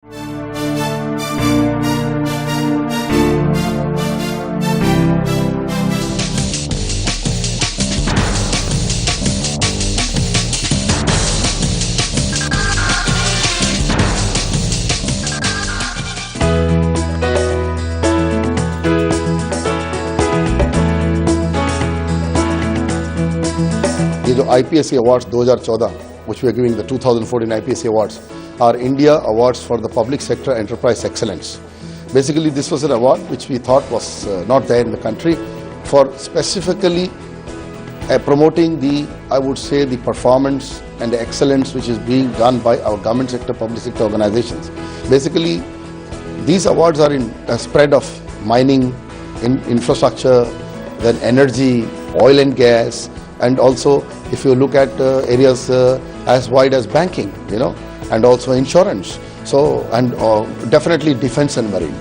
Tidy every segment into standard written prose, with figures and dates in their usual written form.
ये जो IPSC Awards 2014, which we are giving the 2014 IPSC Awards, are India Awards for the Public Sector Enterprise Excellence. Basically, this was an award which we thought was not there in the country for specifically promoting the, I would say, the performance and the excellence which is being done by our government sector, public sector organizations. Basically, these awards are in a spread of mining, infrastructure, then energy, oil and gas, and also if you look at areas as wide as banking, and also insurance. So, and definitely defense and marine,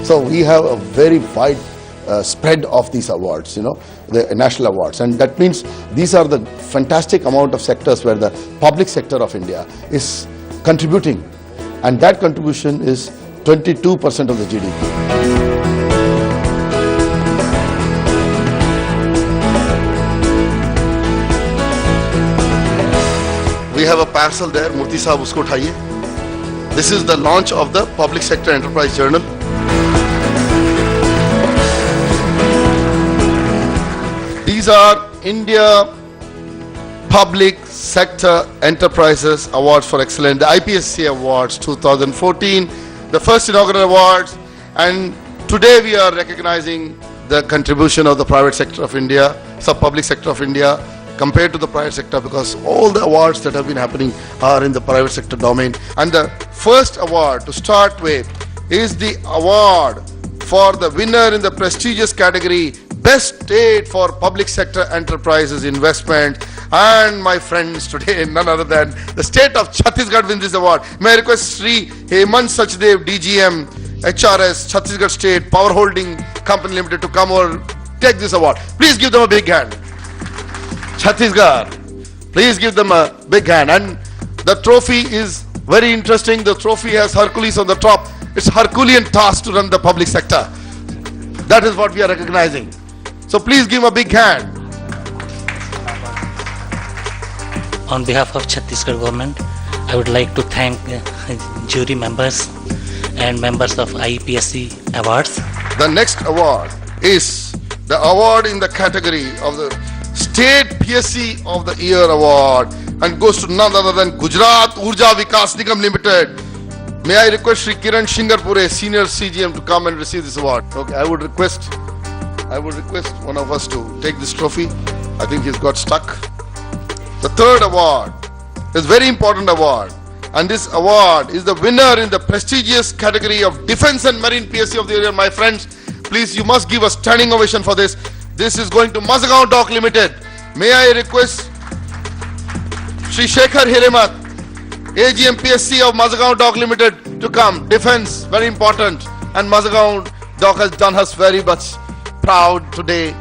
So we have a very wide spread of these awards, the national awards. And that means these are the fantastic amount of sectors where the public sector of India is contributing. And that contribution is 22% of the GDP. We have a parcel there, Murthy Sahab, usko uthaiye. This is the launch of the Public Sector Enterprise Journal. These are India Public Sector Enterprises Awards for Excellence, the IPSC Awards 2014, the first inaugural awards, and today we are recognizing the contribution of the private sector of India, public sector of India, compared to the private sector, because all the awards that have been happening are in the private sector domain. And the first award to start with is the award for the winner in the prestigious category Best State for Public Sector Enterprises Investment. And my friends, today none other than the state of Chhattisgarh wins this award. May I request Sri Hemant Sachdev, DGM, HRS, Chhattisgarh State Power Holding Company Limited, to come over take this award. Please give them a big hand. Chhattisgarh, please give them a big hand. And the trophy is very interesting. The trophy has Hercules on the top. It's Herculean task to run the public sector. That is what we are recognizing. So please give a big hand. On behalf of Chhattisgarh government, I would like to thank jury members and members of IPSC Awards. The next award is the award in the category of the State PSC of the Year Award, and goes to none other than Gujarat Urja Vikas Nigam Limited. May I request Sri Kiran Shingarpure, Senior CGM, to come and receive this award. Okay, I would request one of us to take this trophy. I think he's got stuck. The third award is very important award, and this award is the winner in the prestigious category of Defense and Marine PSC of the Year. My friends, please, you must give a standing ovation for this. This is going to Mazagaon Dock Limited. May I request Sri Shekhar Hiremat, AGM PSC of Mazagaon Dock Limited, to come. Defense, very important. And Mazagaon Dock has done us very much proud today.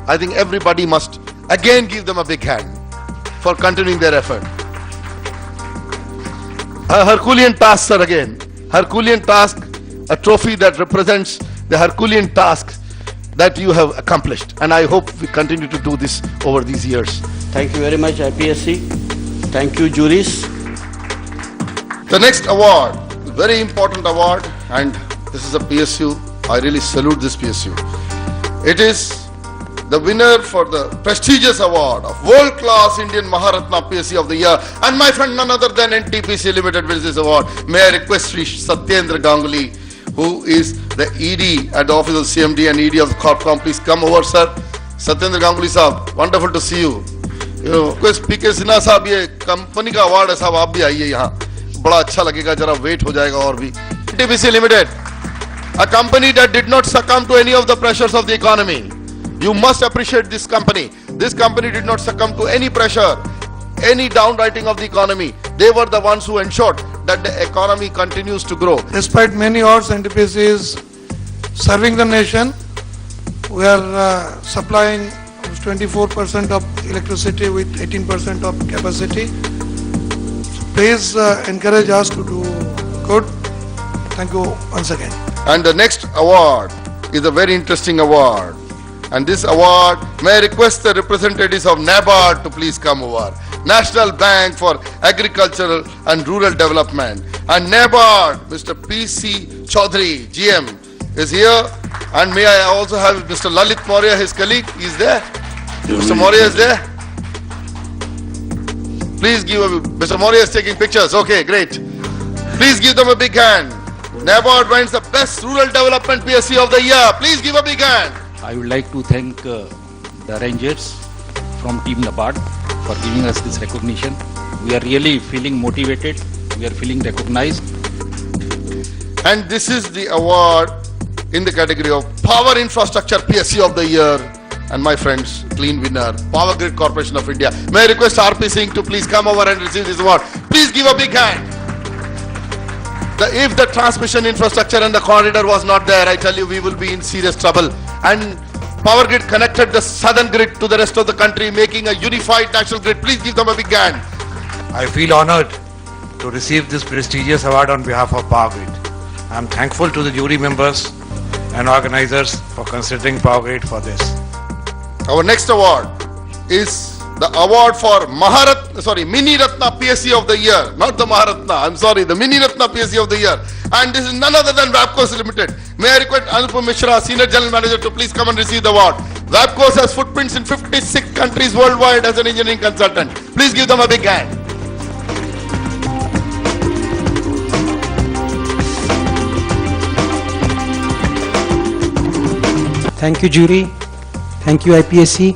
I think everybody must again give them a big hand for continuing their effort. A Herculean task, sir, again. Herculean task, a trophy that represents the Herculean task that you have accomplished, and I hope we continue to do this over these years. Thank you very much, IPSC. Thank you, juries. The next award, very important award, and this is a PSU. I really salute this PSU. It is the winner for the prestigious award of World Class Indian Maharatna PSC of the Year, and my friend, none other than NTPC Limited wins this award. May I request Sri Satyendra Ganguly, who is the ED at the office of CMD and ED of the Corpcom. Please come over, sir. Satyendra Ganguly साहब, wonderful to see you. Request PK Sinha साहब, ये company का award है साहब, आप भी आइए यहाँ, बड़ा अच्छा लगेगा, जरा वेट हो जाएगा और भी. NTPC Limited, a company that did not succumb to any of the pressures of the economy. You must appreciate this company. This company did not succumb to any pressure, any downwriting of the economy. They were the ones who ensured that the economy continues to grow. Despite many odds, NTPC is serving the nation. We are supplying 24% of electricity with 18% of capacity. So please encourage us to do good. Thank you once again. And the next award is a very interesting award. And this award, may I request the representatives of NABARD to please come over. National Bank for Agricultural and Rural Development. And NABARD, Mr. P.C. Chaudhary, GM, is here. And may I also have Mr. Lalit Maurya, his colleague, is there? Mr. Maurya is there? Please give Mr. Maurya is taking pictures. Okay, great. Please give them a big hand. NABARD wins the best rural development PSC of the year. Please give a big hand. I would like to thank the arrangers from Team NABARD for giving us this recognition. We are really feeling motivated. We are feeling recognized. And this is the award in the category of Power Infrastructure PSC of the year. And my friends, clean winner, Power Grid Corporation of India. May I request RP Singh to please come over and receive this award. Please give a big hand. If the transmission infrastructure and the corridor was not there, I tell you, we will be in serious trouble. And Power Grid connected the southern grid to the rest of the country, making a unified national grid. Please give them a big hand. I feel honored to receive this prestigious award on behalf of Power Grid. I am thankful to the jury members and organizers for considering Power Grid for this. Our next award is the award for Mini Ratna PSC of the year. Not the Maharatna, I'm sorry, the Mini Ratna PSC of the year. And this is none other than WAPCOS Limited. May I request Anupam Mishra, Senior General Manager, to please come and receive the award. WAPCOS has footprints in 56 countries worldwide as an engineering consultant. Please give them a big hand. Thank you, jury. Thank you, IPSC.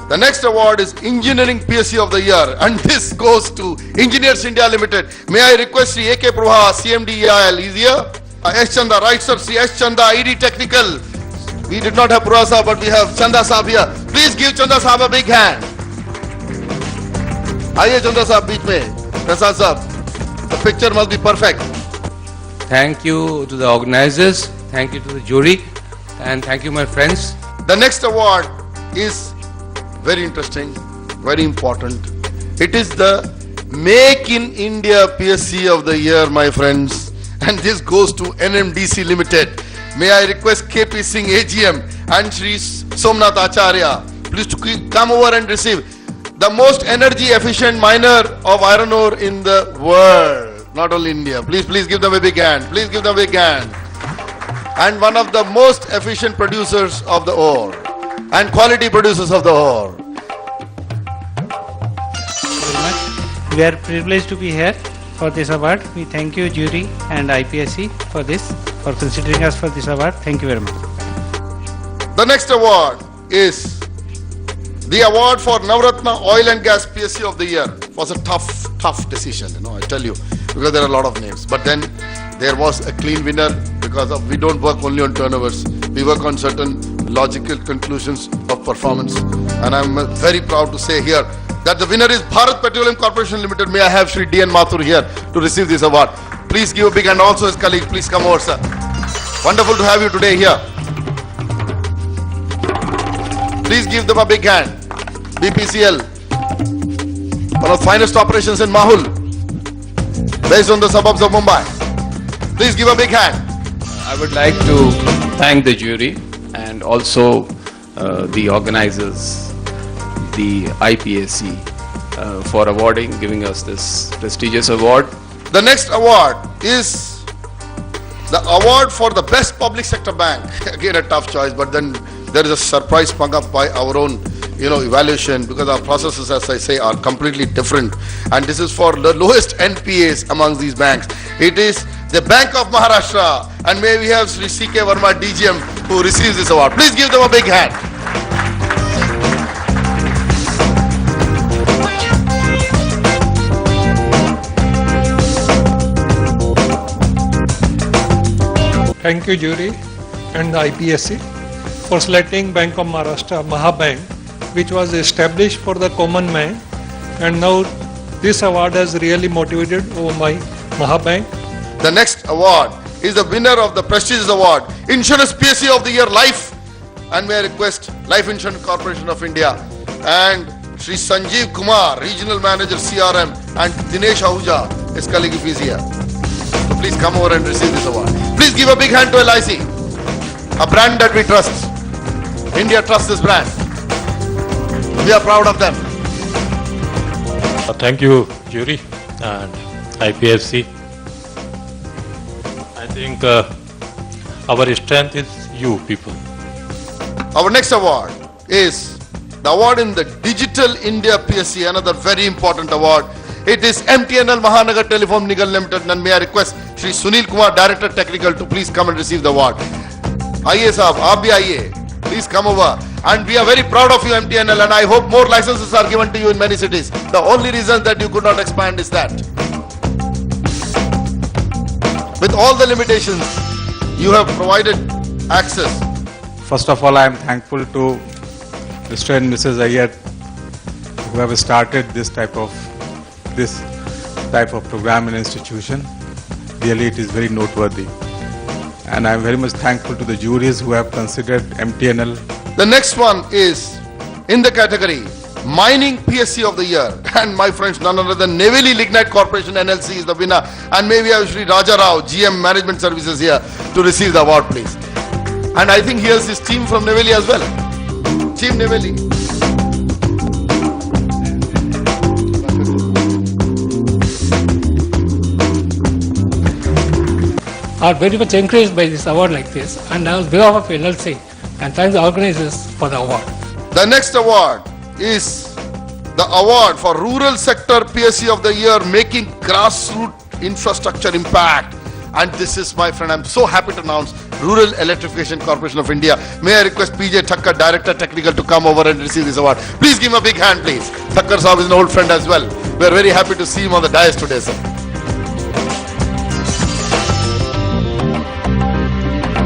The next award is Engineering PSC of the Year, and this goes to Engineers India Limited. May I request Sri A.K. Prabha, CMD EIL, is here. S. Chanda, right sir, Sri S. Chanda, ED Technical. We did not have Prabha Sahab, but we have Chanda Sahab here. Please give Chanda Sahab a big hand. Aaiye Chanda Sahab, beech mein. Prasad Sahab, the picture must be perfect. Thank you to the organizers, thank you to the jury, and thank you my friends. The next award is very interesting, very important. It is the Make in India PSC of the year, my friends. And this goes to NMDC Limited. May I request KP Singh AGM and Shri Somnath Acharya, please to come over and receive the most energy efficient miner of iron ore in the world. Not only India. Please give them a big hand. Please give them a big hand. And one of the most efficient producers of the ore. And quality producers of the ore. We are privileged to be here for this award. We thank you, jury and IPSC, for considering us for this award. Thank you very much. The next award is the award for Navratna Oil and Gas PSC of the Year. It was a tough decision, I tell you, because there are a lot of names. But then there was a clean winner because we don't work only on turnovers. We work on certain logical conclusions of performance. And I'm very proud to say here that the winner is Bharat Petroleum Corporation Limited. May I have Shri D.N. Mathur here to receive this award. Please give a big hand. Also his colleague, please come over, sir. Wonderful to have you today here. Please give them a big hand. BPCL, one of the finest operations in Mahul, based on the suburbs of Mumbai. Please give a big hand. I would like to thank the jury and also the organizers, the IPSC, for giving us this prestigious award. The next award is the award for the best public sector bank. Again a tough choice, but then there is a surprise sprung up by our own evaluation, because our processes, as I say, are completely different. And this is for the lowest NPAs among these banks. It is the Bank of Maharashtra, and may we have Sri C.K. Verma, DGM, who receives this award. Please give them a big hand. Thank you, jury and the IPSC for selecting Bank of Maharashtra, Mahabank, which was established for the common man, and now this award has really motivated my Mahabank. The next award is the winner of the prestigious award, Insurance PSC of the Year, Life. And may I request Life Insurance Corporation of India and Sri Sanjeev Kumar, Regional Manager CRM, and Dinesh Ahuja, his colleague, if he's here. please come over and receive this award. Please give a big hand to LIC, a brand that we trust. India trusts this brand. We are proud of them. Thank you, jury and IPSC. I think our strength is you people. Our next award is the award in the Digital India PSC, another very important award. It is MTNL Mahanagar Telephone Nigam Limited, and may I request Shri Sunil Kumar, Director Technical, to please come and receive the award. Aaiye sahab, aap bhi aaiye. Please come over. And we are very proud of you, MTNL, and I hope more licenses are given to you in many cities. The only reason that you could not expand is that, with all the limitations, you have provided access. First of all, I am thankful to Mr. and Mrs. Iyer who have started this type of program and institution. Really, it is very noteworthy. And I am very much thankful to the juries who have considered MTNL. The next one is in the category Mining PSC of the Year. And my friends, none other than Neyveli Lignite Corporation NLC is the winner. And may we have Shri Raja Rao, GM Management Services, here to receive the award, please. And I think here's his team from Neyveli as well. Team Neyveli. Are very much encouraged by this award like this, and on behalf of NLC, and thank the organizers for the award. The next award is the award for Rural Sector PSC of the Year, making grassroots infrastructure impact. And this is, my friend, I'm so happy to announce Rural Electrification Corporation of India. May I request PJ Thakkar, Director Technical, to come over and receive this award. Please give him a big hand, please. Thakkar Saab is an old friend as well. We are very happy to see him on the dais today, sir.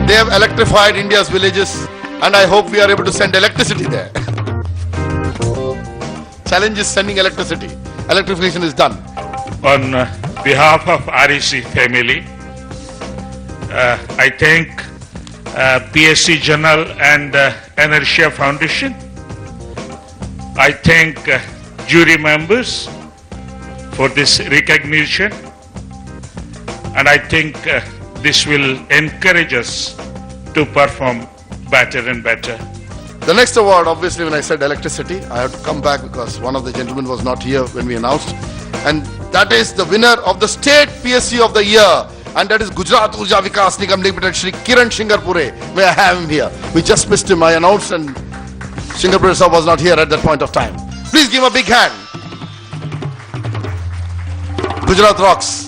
They have electrified India's villages, and I hope we are able to send electricity there. Challenge is sending electricity. Electrification is done. On behalf of REC family, I thank PSC Journal and Inertia Foundation. I thank jury members for this recognition, and I think this will encourage us to perform better and better. The next award, obviously, when I said electricity, I have to come back because one of the gentlemen was not here when we announced. And that is the winner of the State PSC of the Year. And that is Gujarat Urja Vikas Nigam Limited, Shri Kiran Shingarpure. May I have him here? We just missed him. I announced and Shingarpure sir was not here at that point of time. Please give him a big hand. Gujarat rocks.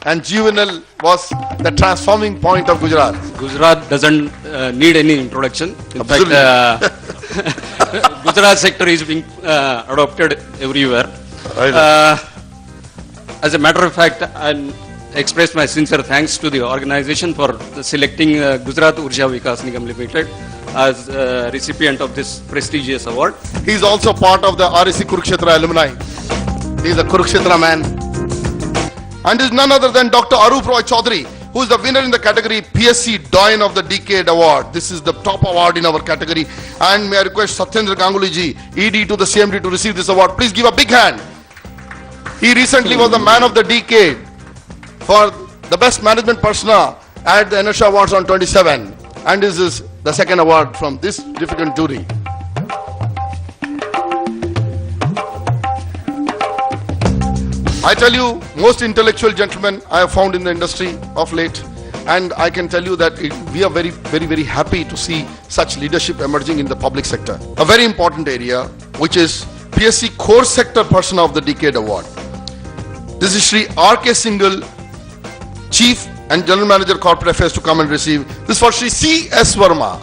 And Juvenile was the transforming point of Gujarat. Gujarat doesn't need any introduction. In fact, Gujarat sector is being adopted everywhere. As a matter of fact, I express my sincere thanks to the organization for selecting Gujarat Urja Vikas Nigam Limited as recipient of this prestigious award. He is also part of the REC Kurukshetra alumni. He is a Kurukshetra man. And is none other than Dr. Arup Roy Chaudhary, who is the winner in the category PSC Doyen of the Decade Award. This is the top award in our category. And may I request Satyendra Ganguly ji, ED to the CMD, to receive this award. Please give a big hand. He recently was the Man of the Decade for the Best Management Persona at the Inertia Awards on 27. And this is the second award from this difficult jury. I tell you, most intellectual gentlemen I have found in the industry of late, and I can tell you that we are very happy to see such leadership emerging in the public sector. A very important area, which is PSC Core Sector Persona of the Decade Award. This is Shri R.K. Singhal, Chief and General Manager Corporate Affairs, to come and receive. This is for Shri C.S. Verma.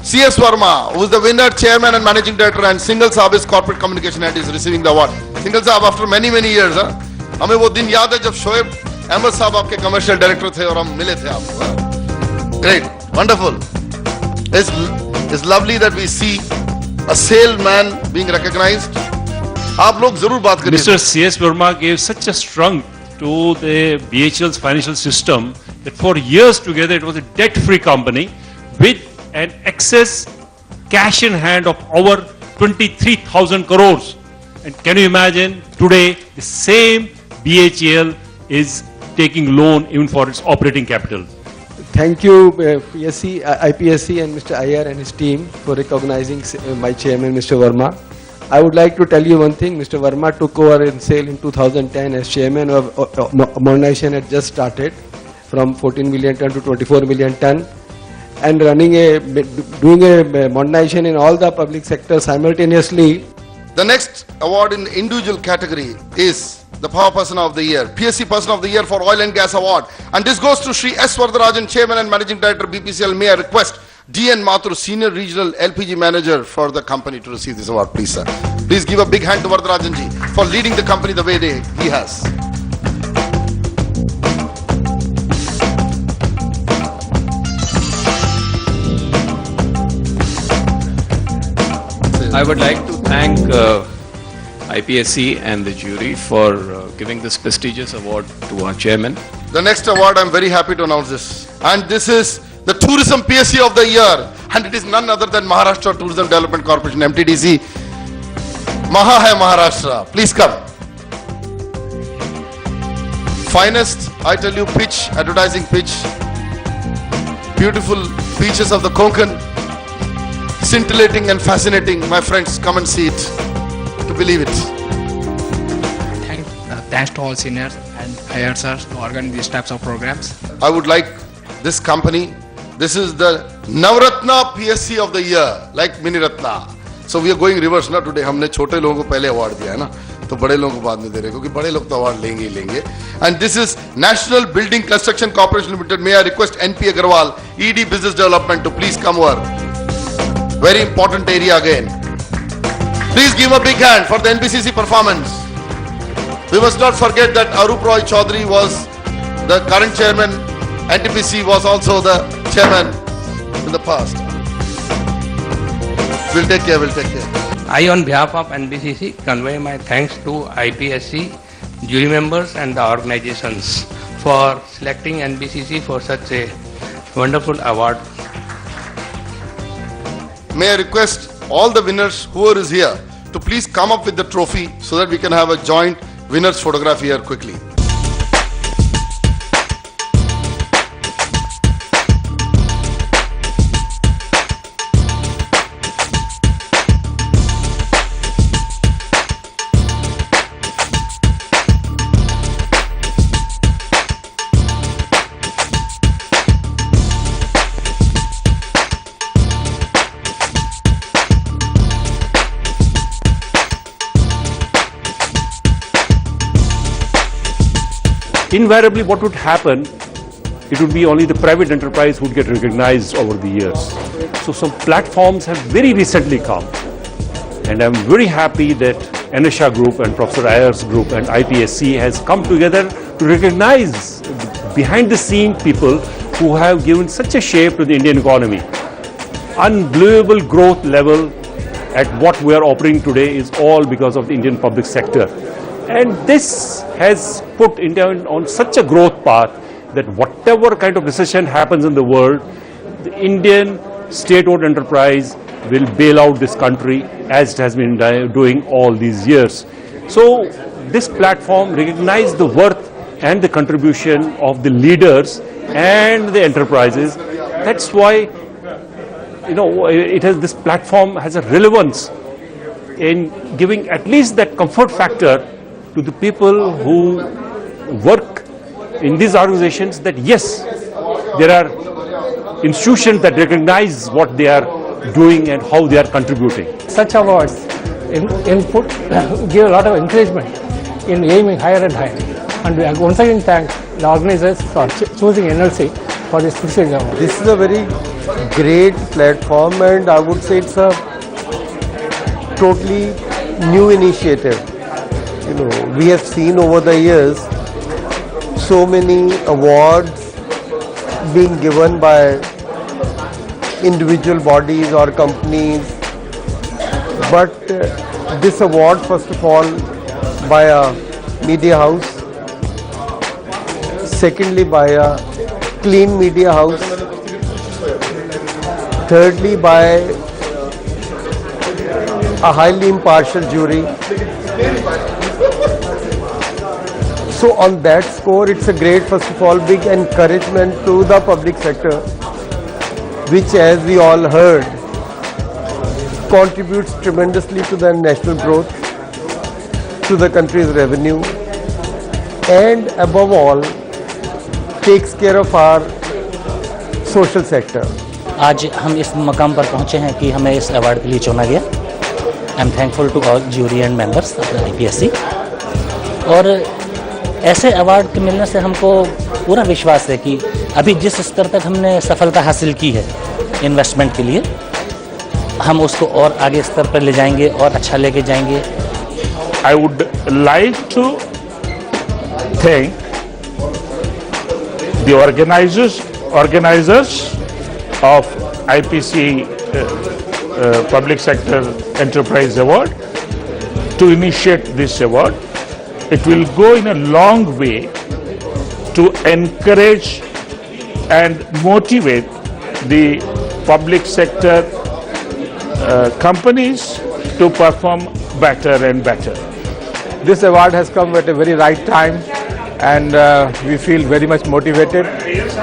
C.S. Verma, who is the winner, Chairman and Managing Director, and Singhal Saab is Corporate Communication Head, is receiving the award. Singhal Saab, after many years, हमें वो दिन याद है जब शोएब अहमद साहब आपके commercial director थे और हम मिले थे आपको. Great, wonderful. It's lovely that we see a salesman being recognized. आप लोग जरूर बात करिए. Mr. C.S. Verma gave such a strength to the BHL's financial system that for years together it was a debt-free company with an excess cash in hand of over 23,000 crores. And can you imagine today the same BHEL is taking loan even for its operating capital. Thank you, PSC, IPSC and Mr. Iyer and his team for recognizing my chairman, Mr. Verma. I would like to tell you one thing. Mr. Verma took over in SAIL in 2010 as chairman of modernization had just started from 14 million ton to 24 million ton, and doing a modernization in all the public sector simultaneously. The next award in the individual category is the Power Person of the Year, PSC Person of the Year for Oil and Gas Award. And this goes to Shri S. Vardarajan, Chairman and Managing Director, BPCL. May I request D.N. Mathur, Senior Regional LPG Manager for the company, to receive this award, please, sir. Please give a big hand to Vardarajan ji for leading the company the way he has. I would like to thank IPSC and the jury for giving this prestigious award to our chairman. The next award, I'm very happy to announce this. And this is the Tourism PSC of the Year. And it is none other than Maharashtra Tourism Development Corporation, MTDC. Maha hai Maharashtra. Please come. Finest, I tell you, pitch, advertising pitch. Beautiful beaches of the Konkan. Scintillating and fascinating. My friends, come and see it to believe it. Thanks to all seniors and higher sirs to organize these types of programs. I would like this company. This is the Navratna PSC of the Year, like Mini Ratna. So we are going reverse ना today. हमने छोटे लोगों को पहले award दिया है ना, तो बड़े लोगों को बाद में दे रहे हैं, क्योंकि बड़े लोग तो award लेंगे ही लेंगे. And this is National Building Construction Corporation Limited. May I request NP Agarwal, ED Business Development, to please come over. Very important area again. Please give a big hand for the NBCC performance. We must not forget that Arup Roy Chaudhary was the current chairman. NTPC was also the chairman in the past. We'll take care. I, on behalf of NBCC, convey my thanks to IPSC, jury members and the organizations for selecting NBCC for such a wonderful award. May I request all the winners, whoever is here, to please come up with the trophy so that we can have a joint winner's photograph here quickly. Invariably, what would happen, it would be only the private enterprise who would get recognized over the years. So some platforms have very recently come. And I'm very happy that Anisha Group and Professor Ayer's group and IPSC has come together to recognize behind the scene people who have given such a shape to the Indian economy. Unbelievable growth level at what we are operating today is all because of the Indian public sector. And this has put India on such a growth path that whatever kind of recession happens in the world, the Indian state-owned enterprise will bail out this country as it has been doing all these years. So this platform recognizes the worth and the contribution of the leaders and the enterprises. That's why, this platform has a relevance in giving at least that comfort factor to the people who work in these organizations, that yes, there are institutions that recognize what they are doing and how they are contributing. Such awards give a lot of encouragement in aiming higher and higher. And we once again thank the organizers for choosing NLC for this prestigious award. This is a very great platform, and I would say it's a totally new initiative. We have seen over the years so many awards being given by individual bodies or companies, but this award, first of all, by a media house, secondly by a clean media house, thirdly by a highly impartial jury. So on that score, it's a great, first of all, big encouragement to the public sector, which, as we all heard, contributes tremendously to the national growth, to the country's revenue, and above all, takes care of our social sector. आज हम इस मकाम पर पहुंचे हैं कि हमें इस अवार्ड के लिए चुना गया. I am thankful to all jury and members of the IPSC. और ऐसे अवार्ड के मिलने से हमको पूरा विश्वास है कि अभी जिस स्तर तक हमने सफलता हासिल की है इन्वेस्टमेंट के लिए, हम उसको और आगे स्तर पर ले जाएंगे और अच्छा लेके जाएंगे. I would like to thank the organizers of IPC Public Sector Enterprise Award to initiate this award. It will go in a long way to encourage and motivate the public sector companies to perform better and better. This award has come at a very right time, and we feel very much motivated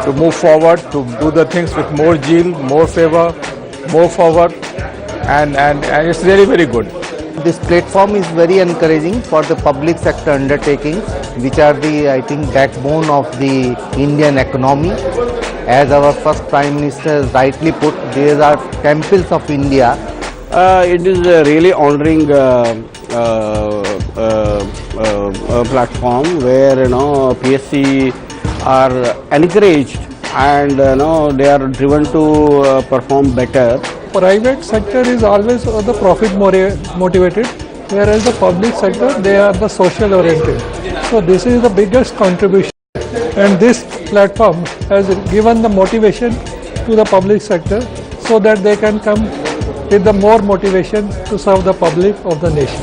to move forward, to do the things with more zeal, more favor, more forward, and it's really very good. This platform is very encouraging for the public sector undertakings, which are the, I think, backbone of the Indian economy. As our first Prime Minister rightly put, these are temples of India. It is really honoring platform where PSC are encouraged and they are driven to perform better. Private sector is always the profit motivated, whereas the public sector, they are the social oriented. So this is the biggest contribution, and this platform has given the motivation to the public sector so that they can come with the more motivation to serve the public of the nation.